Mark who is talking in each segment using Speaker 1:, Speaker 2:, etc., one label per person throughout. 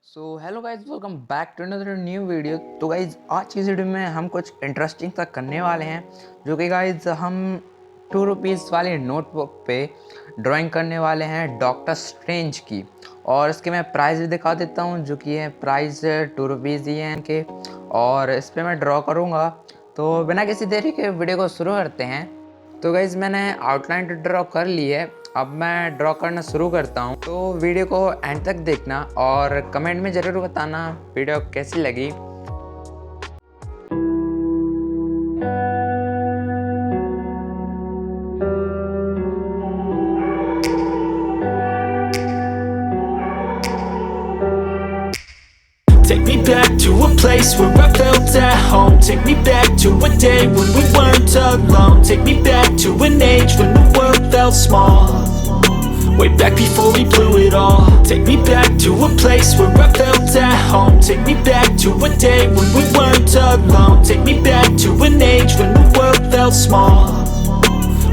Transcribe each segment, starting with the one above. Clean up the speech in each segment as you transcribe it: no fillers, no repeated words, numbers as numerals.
Speaker 1: So hello guys, welcome back to another new video. तो guys आज की video में हम कुछ इंटरेस्टिंग सा करने वाले हैं, जो कि गाइज हम ₹2 वाली नोटबुक पे ड्राइंग करने वाले हैं डॉक्टर स्ट्रेंज की। और इसके मैं प्राइस भी दिखा देता हूँ, जो कि है प्राइस ₹2 ही हैं इनके। और इस पर मैं ड्रॉ करूँगा। तो बिना किसी देरी के वीडियो को शुरू करते हैं। तो गाइज़ मैंने आउटलाइन ड्रॉ कर ली है, अब मैं ड्रॉ करना शुरू करता हूँ। तो वीडियो को एंड तक देखना और कमेंट में ज़रूर बताना वीडियो कैसी लगी।
Speaker 2: Take me back to a place where I felt at home. Take me back to a day when we weren't alone. Take me back to an age when the world felt small. Way back before we blew it all. Take me back to a place where I felt at home. Take me back to a day when we weren't alone. Take me back to an age when the world felt small.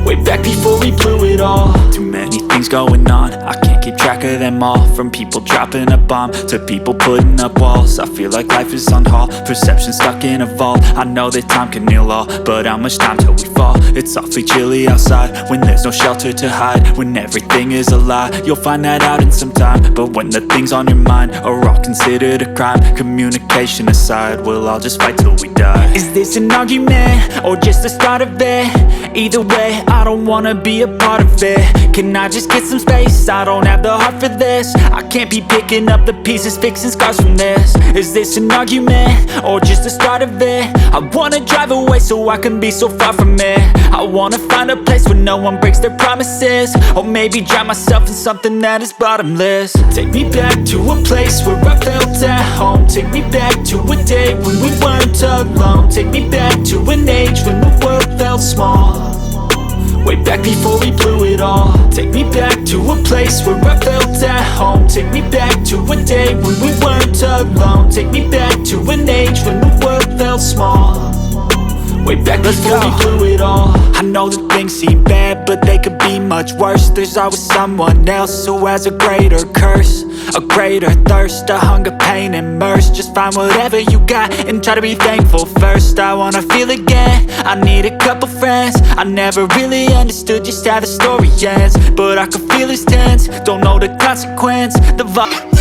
Speaker 2: Way back before we blew it all. Too many things going on, I can't keep track of them all. From people dropping a bomb to people putting up walls. I feel like life is on hold, perception stuck in a vault. I know that time can heal all, but how much time till we fall? It's awfully chilly outside, when there's no shelter to hide. When everything is a lie, you'll find that out in some time. But when the things on your mind are all considered a crime, communication aside, we'll all just fight till we die. Is this an argument, or just the start of it? Either way, I don't wanna be a part of it. Can I just get some space? I don't have the heart for this. I can't be picking up the pieces, fixing scars from this. Is this an argument, or just the start of it? I wanna drive away so I can be so far from it. I wanna find a place where no one breaks their promises. Or maybe drown myself in something that is bottomless. Take me back to a place where I felt at home. Take me back to a day when we weren't alone. Take me back to an age when the world felt small. Way back before we blew it all. Take me back to a place where I felt at home. Take me back to a day when we weren't alone. Take me back to an age when the world felt small. Way back before we blew it all. I know that things seem bad, but they could be much worse. There's always someone else who has a greater curse, a greater thirst, a hunger, pain, and mercy. Just find whatever you got and try to be thankful first. I wanna feel again, I need a couple friends. I never really understood just how the story ends, but I can feel it's tense, don't know the consequence. The vibe